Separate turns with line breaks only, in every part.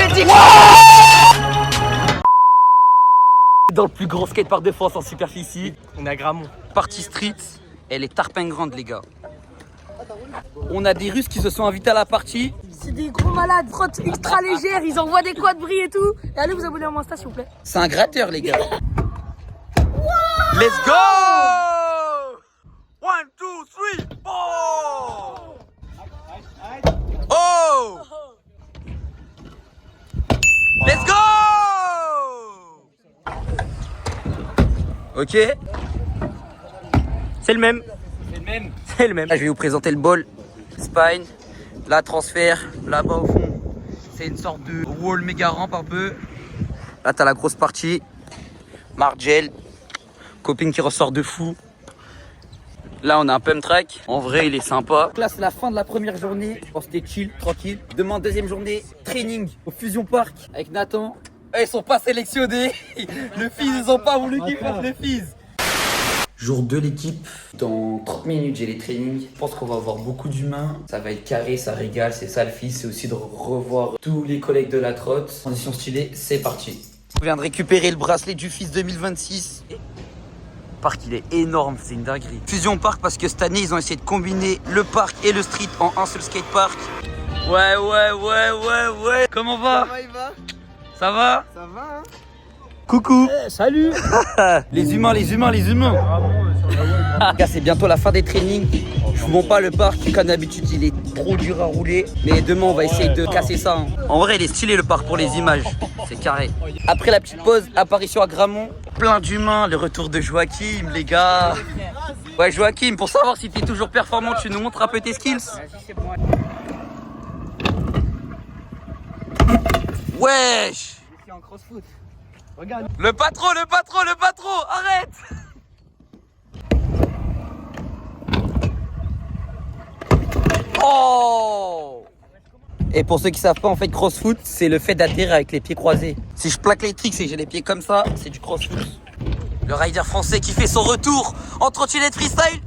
l'ai dit. Dans le plus gros skatepark de France en superficie.
On est à Gramont.
Partie street, elle est tarpin grande les gars. On a des Russes qui se sont invités à la partie.
C'est des gros malades, frotte ultra légères, ils envoient des quads bris et tout. Et allez vous abonner à mon Insta s'il vous plaît.
C'est un gratteur les gars. Let's go! 1, 2, 3, 4! Oh! Let's go! Ok.
C'est le même. C'est le même.
Là, je vais vous présenter le ball. Spine. Là, transfert. Là-bas au fond, c'est une sorte de wall méga ramp un peu. Là, t'as la grosse partie. Margel. Copine qui ressort de fou. Là, on a un pump track. En vrai, il est sympa. Là, c'est la fin de la première journée. Je pense que c'était chill, tranquille. Demain, deuxième journée, training au Fusion Park avec Nathan. Ils sont pas sélectionnés. Le Fizz, ils ont pas voulu qu'ils fassent le Fizz. Jour 2 l'équipe. Dans 30 minutes, j'ai les trainings. Je pense qu'on va avoir beaucoup d'humains. Ça va être carré, ça régale. C'est ça le Fizz. C'est aussi de revoir tous les collègues de la trotte. Transition stylée, c'est parti. On vient de récupérer le bracelet du Fizz 2026. Le parc, il est énorme, c'est une dinguerie. Fusion Park parce que cette année, ils ont essayé de combiner le parc et le street en un seul skatepark. Ouais. Comment va?
Ça va, il va?
Ça va?
Ça va, hein?
Coucou.
Salut.
Les humains. Gars, c'est bientôt la fin des trainings. Je vous montre pas le parc, comme d'habitude il est trop dur à rouler. Mais demain on va essayer de casser ça. Hein. En vrai il est stylé le parc pour les images. C'est carré. Après la petite pause, apparition à Gramont. Plein d'humains, le retour de Joachim les gars. Ouais Joachim, pour savoir si tu es toujours performant, tu nous montres un peu tes skills. Wesh.
En crossfoot. Regarde.
Le patron, arrête. Oh! Et pour ceux qui savent pas, en fait, crossfoot, c'est le fait d'atterrir avec les pieds croisés. Si je plaque les tricks et que j'ai les pieds comme ça, c'est du crossfoot. Le rider français qui fait son retour en trottinette freestyle.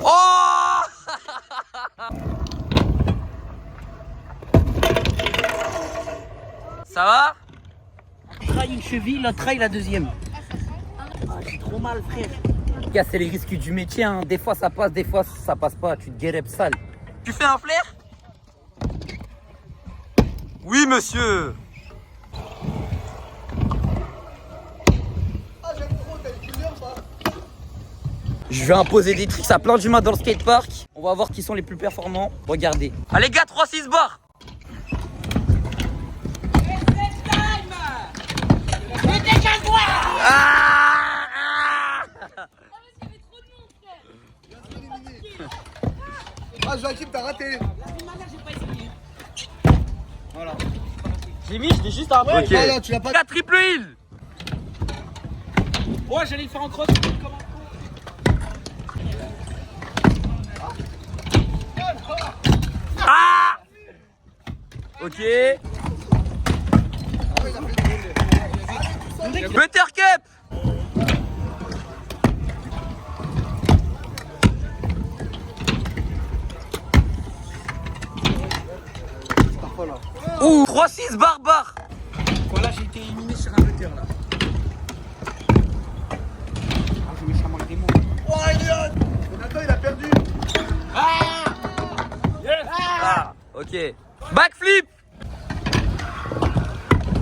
Oh! Ça va?
Trail une cheville, l'autre trail la deuxième. J'ai trop mal, frère.
Gars, c'est les risques du métier, hein. Des fois ça passe, des fois ça passe pas. Tu te guérepes sale. Tu fais un flair? Oui, monsieur. Je vais imposer des tricks à plein d'humains dans le skatepark. On va voir qui sont les plus performants. Regardez. Allez, gars, 3-6 bars.
Ah Joachim, t'as raté.
Voilà. J'ai mis, je l'ai juste après.
Ok.
Non, tu l'as pas.
La triple hill.
Ouais, j'allais le faire en cross.
Ah. Ok. Buttercup. Ouh, 3-6 barbare.
Voilà, j'ai été éliminé sur un butter là. Ah, j'ai méchamment le démon.
Oh Elion. Nathan il a perdu.
Ah, ok. Backflip.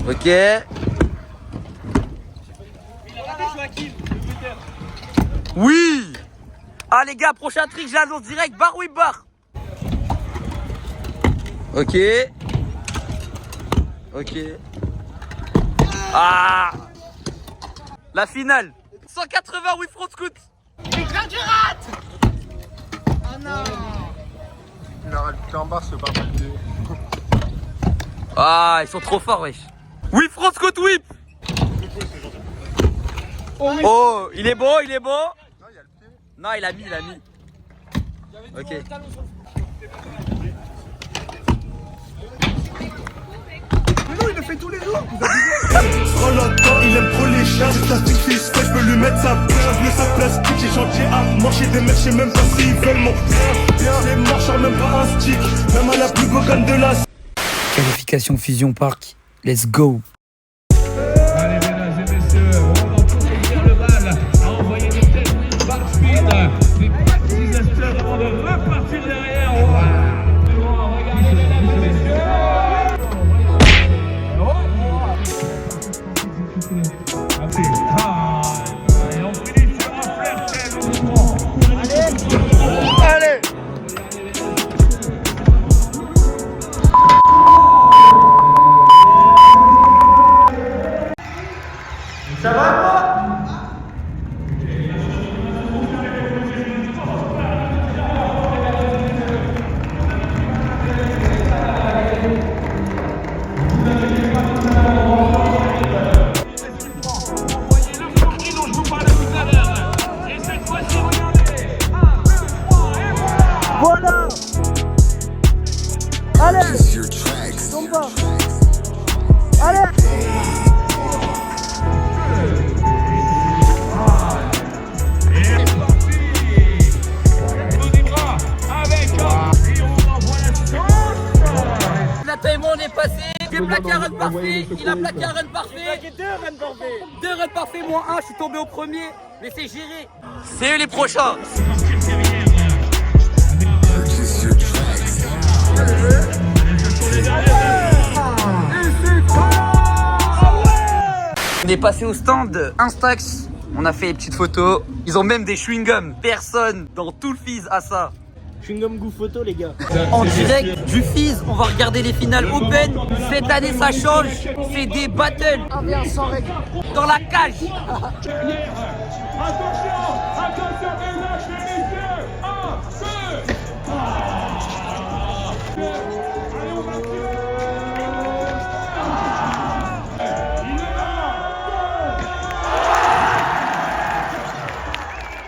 Ok.
Il a raté Joachim, le butter.
Oui. Ah les gars, prochain trick, je l'annonce direct, bar whip bar. Ok. Ok. Ah. La finale. 180 whip front scoot.
Il a rajouté en bas, c'est pas mal.
Ah, ils sont trop forts, wesh. Whip front scoot whip. Oh, il est beau, il est beau.
Non, il y a le pied.
Non, il a mis. Ok.
Mais non, il le fait tous les jours.
Prends le temps, il aime trop les chiens. C'est plastique, fils, je peux lui mettre sa place. Mais sa plastique, j'ai gentil à manger des mecs, je sais même pas s'ils veulent mon bien. Les marcheurs, même pas un stick. Même à la plus bocane de la.
Quelle Qualification Fusion Park. Let's go.
Allez, mesdames et messieurs, on va poursuivre le bal à envoyer des têtes par speed, des petits acteurs avant de repartir derrière. Regardez, mesdames et messieurs. Et on finit sur un flair très mouvement.
Allez.
Voilà. Allez. Tombe pas. Allez.
La Taïwan est passé. J'ai plaqué un run parfait. Il a plaqué un run parfait. Deux runs parfaits, moins un. Je suis tombé au premier. Mais c'est géré. C'est eux les prochains. On est passé au stand Instax. On a fait des petites photos. Ils ont même des chewing-gums. Personne dans tout le Fizz a ça.
Chewing-gum goût photo, les gars.
En direct du Fizz, on va regarder les finales Open. Cette année, ça change. C'est des battles.
Ambiance sans règle.
Dans la cage.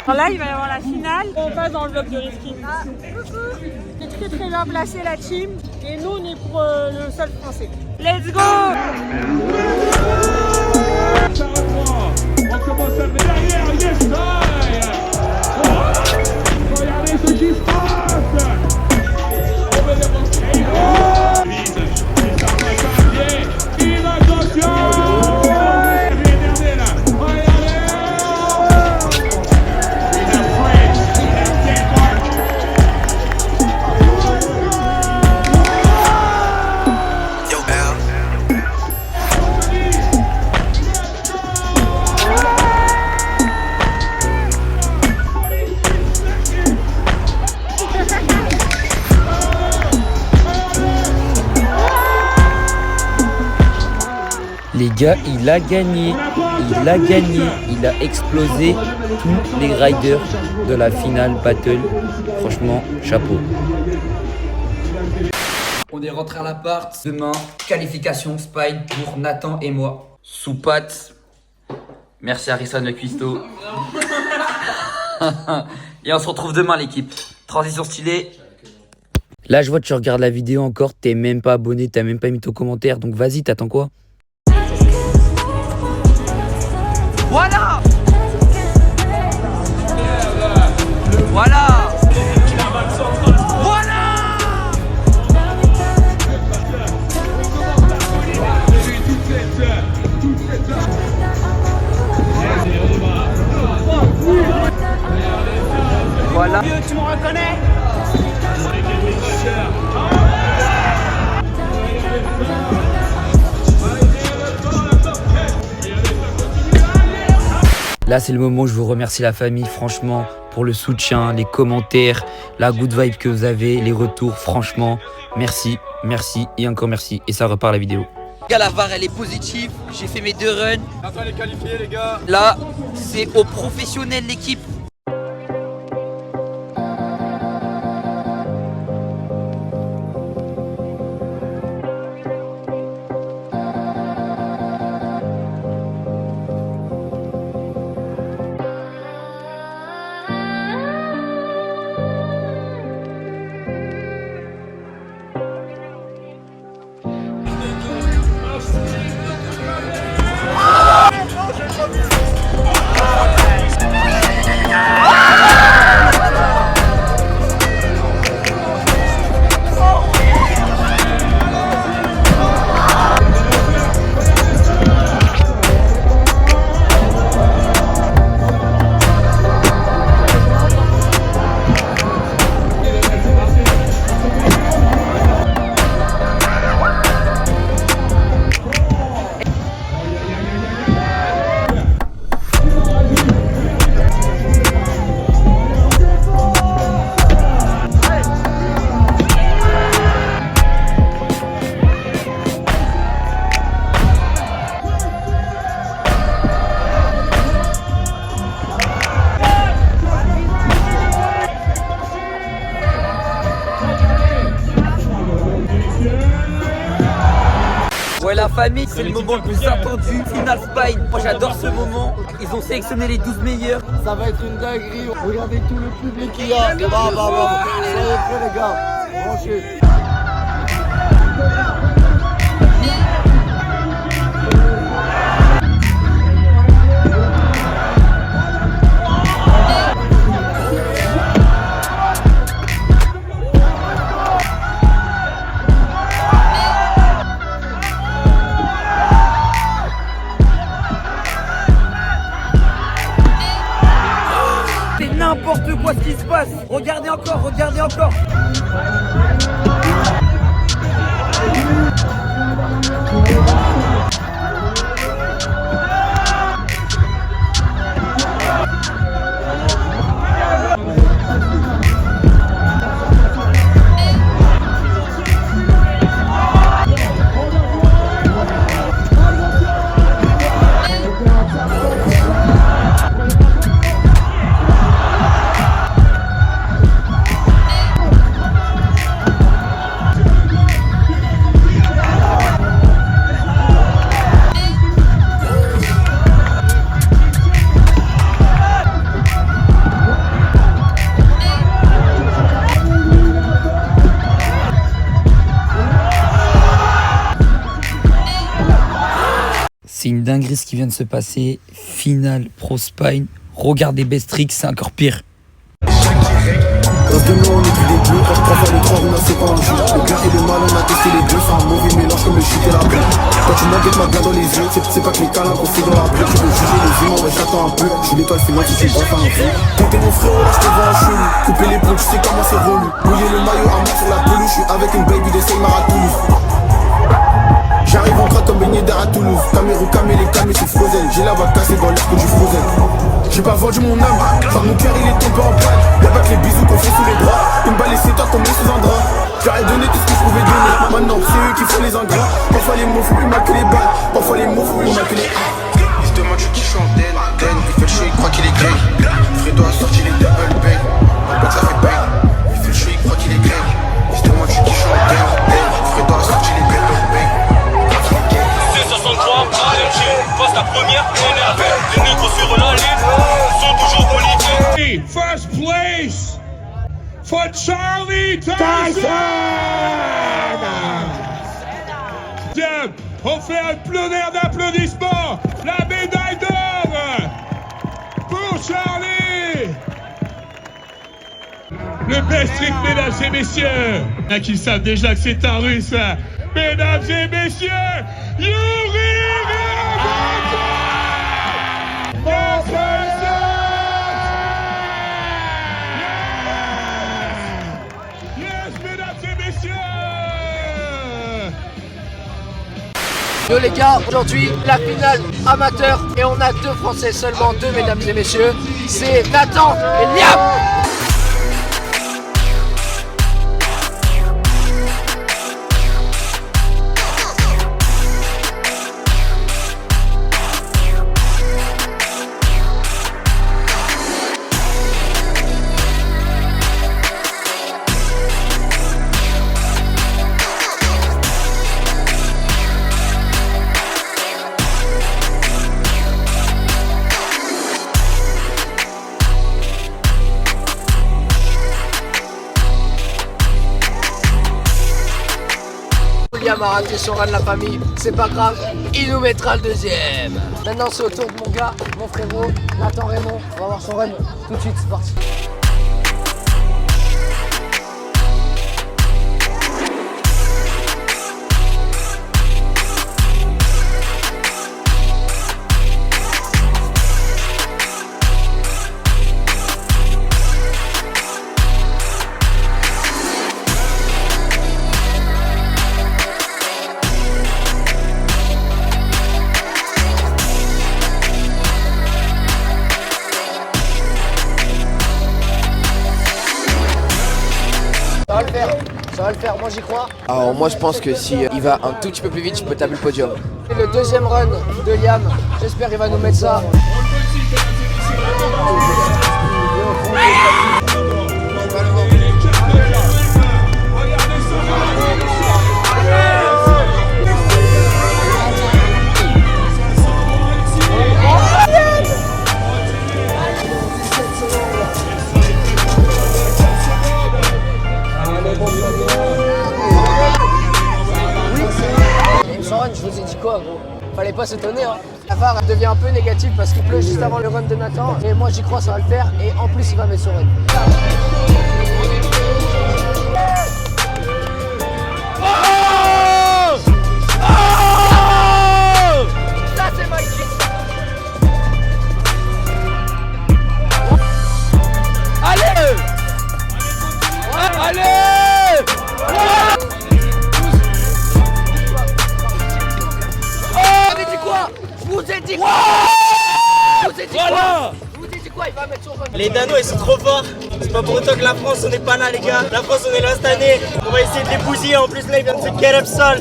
Là, il va y avoir la finale. On passe dans le bloc de Risky. Ah, coucou. C'est très très bien placé la team. Et nous, on est pour le seul français. Let's go!
On commence à le derrière, yes, regardez ce qui se passe. On va démontrer. Il a attention.
Les gars, il a gagné. Il a gagné. Il a explosé tous les riders de la finale battle. Franchement, chapeau. On est rentré à l'appart. Demain, qualification Spine pour Nathan et moi. Sous patte. Merci Harrison le cuistot. Et on se retrouve demain l'équipe. Transition stylée. Là, je vois que tu regardes la vidéo encore. T'es même pas abonné, t'as même pas mis ton commentaire. Donc vas-y, t'attends quoi? Voilà. Voilà. Voilà. Voilà.
Tu me reconnais?
Là, c'est le moment où je vous remercie la famille, franchement, pour le soutien, les commentaires, la good vibe que vous avez, les retours, franchement, merci, merci et encore merci. Et ça repart la vidéo. Les gars, la VAR, elle est positive. J'ai fait mes 2 runs.
Nathan est qualifié, les gars.
Là, c'est aux professionnels l'équipe. famille. C'est le moment le plus attendu. Final Spine. Moi j'adore ce moment. Ils ont sélectionné les 12 meilleurs.
Ça va être une dinguerie. Regardez tout le public qu'il y a. Soyez prêts les gars. Branchez.
C'est n'importe quoi ce qui se passe. Regardez encore, regardez encore. C'est une dinguerie ce qui vient de se passer. Finale Pro Spine. Regardez Bestrix, c'est encore pire.
Dans ce nom on est tous les bleus. 3 fois les 3 on a 7 ans en jeu. Le bien et le mal on a testé les deux. C'est un mauvais mélange comme le shit et la blague. Quand tu m'enguettes ma gueule dans les yeux, c'est pas que les câlins qu'on fait dans la plaie. Tu veux juger les humains, ouais j'attends un peu. Je suis l'étoile filante, tu sais bref un peu. Quand t'es mon frérot là je te vois en chelou. Couper les ponts, tu sais comment c'est relou. Mouiller le maillot à moi sur la pelouse. Je suis avec une baby de Seymar à Toulouse. J'arrive en train comme baigné d'air à Toulouse. Camérou, camé, les camés, c'est Frozen. J'ai la voix cassée dans l'air que du Frozen. J'ai pas vendu mon âme, car mon cœur il est tombé en panne. Y'a pas que les bisous qu'on fait sous les bras. Une balle et c'est toi tombé sous un drap. J'aurais donné tout ce que je pouvais donner. Maintenant c'est eux qui font les ingrats. Parfois les mots font plus mal que les balles. Parfois les mots font plus mal que les Ils se demandent je qui chante Den. Il fait le show, il croit qu'il est grey. Fredo a sorti les double bang. En fait ça fait bang. Il fait le show, il croit qu'il est grey. Il se demande je qui chante Den. Fredo a sorti les double bang.
63, AMG, passe la première énervée. Les négros sur la ligne sont toujours politiques. First place for Charlie Tyson. On fait un plénaire d'applaudissements. La médaille d'or pour Charlie. Le best trick, mesdames et messieurs. Il y en a qui savent déjà que c'est un russe. Mesdames et messieurs, Yuri Yes, mesdames et messieurs.
Yo les gars, aujourd'hui la finale amateur et on a 2 Français seulement, 2 mesdames et messieurs. C'est Nathan et Liam. Liam a raté son run de la famille, c'est pas grave, il nous mettra le deuxième. Maintenant c'est au tour de mon gars, mon frérot, Nathan Raymond, on va voir son run tout de suite, c'est parti. Ça va le faire, moi j'y crois.
Alors moi je pense que si il va un tout petit peu plus vite, je peux taper le podium.
Le deuxième run de Liam, j'espère qu'il va nous mettre ça. pas s'étonner. Hein. La VAR devient un peu négative parce qu'il pleut juste avant le run de Nathan. Et moi j'y crois, ça va le faire. Et en plus il va mettre son run. Ça c'est magique. Allez! Allez! Je vous ai dit quoi? Je vous ai dit quoi? Je vous ai dit quoi? Il va mettre son run.
Les Danois ils sont trop forts. C'est pas pour autant que la France on n'est pas là les gars. La France on est là cette année. On va essayer de les bousiller. En plus là ils viennent de se get up sale.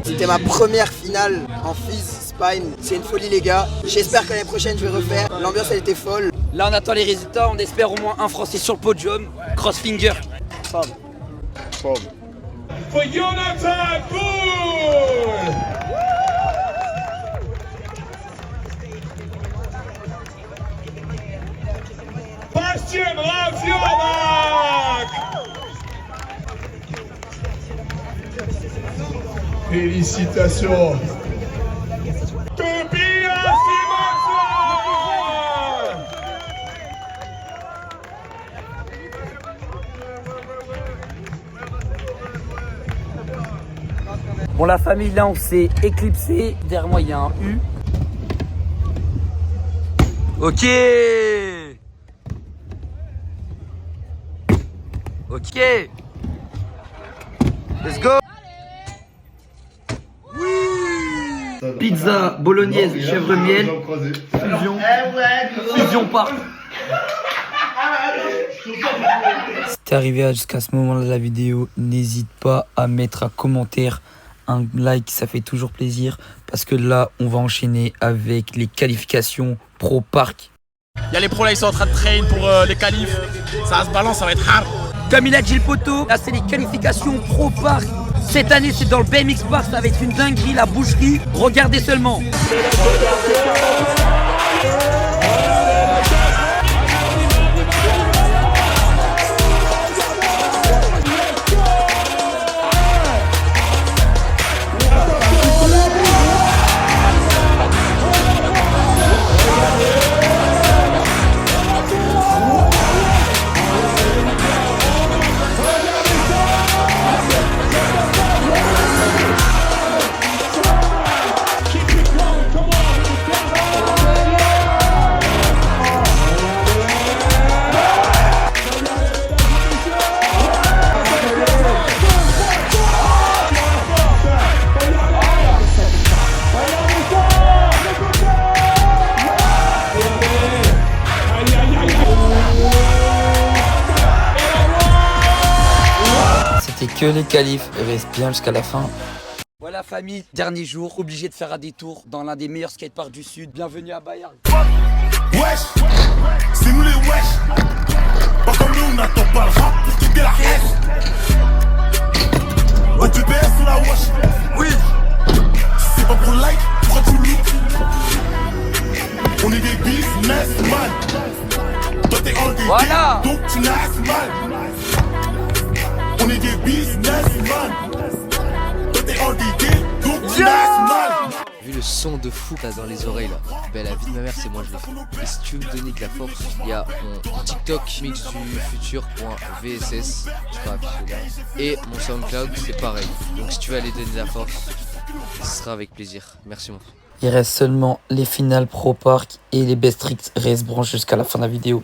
C'était ma première finale en FIS Spine. C'est une folie les gars. J'espère que l'année prochaine je vais refaire. L'ambiance elle était folle.
Là on attend les résultats, on espère au moins un Français sur le podium. Crossfinger.
For Jonathan Bull! Bastien Rafiamak! Félicitations! Tobias Simonson!
Bon la famille là on s'est éclipsé. Derrière moi il y a un U. Ok. Ok. Let's go. Pizza bolognaise chèvre miel. Fusion. Fusion par. Si t'es arrivé jusqu'à ce moment-là de la vidéo, n'hésite pas à mettre un commentaire, un like, ça fait toujours plaisir. Parce que là, on va enchaîner avec les qualifications Pro Park.
Il y a les pros là ils sont en train de train pour les qualifs. Ça se balance, ça va être hard.
Comme il a dit le poteau, là c'est les qualifications Pro Park. Cette année c'est dans le BMX Park, ça va être une dinguerie, la boucherie. Regardez seulement. Que les qualifs restent bien jusqu'à la fin. Voilà famille, dernier jour, obligé de faire un détour dans l'un des meilleurs skateparks du sud. Bienvenue à Bayard.
Wesh, c'est nous les wesh. Pas comme nous, on n'attend pas le rap pour quitter la haine. Occupé sous la wesh. Oui. C'est pas pour le like, pourquoi tu loot? On est des businessmen. Toi t'es all des
voilà.
Donc tu nasses mal. On est des businessmen. Toi t'es all des donc tu nasses mal.
Vu le son de fou là dans les oreilles là, ben la vie de ma mère c'est moi je l'ai fait. Et si tu veux me donner de la force, il y a mon TikTok mixdufutur.vss, je peux afficher là. Et mon SoundCloud c'est pareil. Donc si tu veux aller donner de la force, ce sera avec plaisir. Merci mon frère.
Il reste seulement les finales Pro Park et les best tricks restent branchés jusqu'à la fin de la vidéo.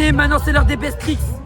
terminé, maintenant c'est l'heure des best tricks.